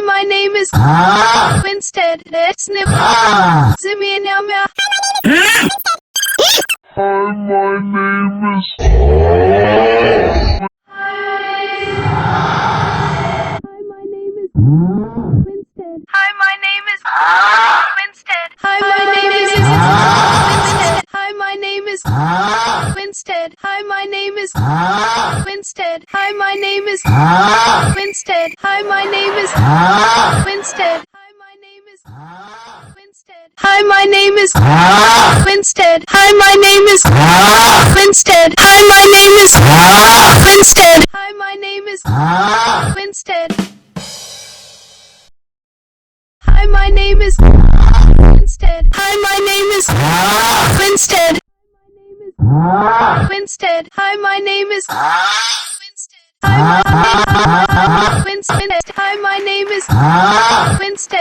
my name is Winstead. Let's nip. Zimmy and Yamia. Hi, my name is. Winstead. Hi, my name is Winstead. Hi, my name is Winstead. Hi, my name is Winstead. Hi, my name is Winstead. Hi, my name is Winstead. Hi, my name is Winstead. Hi, my name is Winstead. Hi, my name is Winstead. Hi, my name is Winstead. Hi, my name is Winstead. Hi, my name is Winstead. Hi, my name is Winstead. Hi, my name is Winstead. Winstead. Hi, my name is Winstead. Hi, my name is Winstead. Hi, my name is Winstead.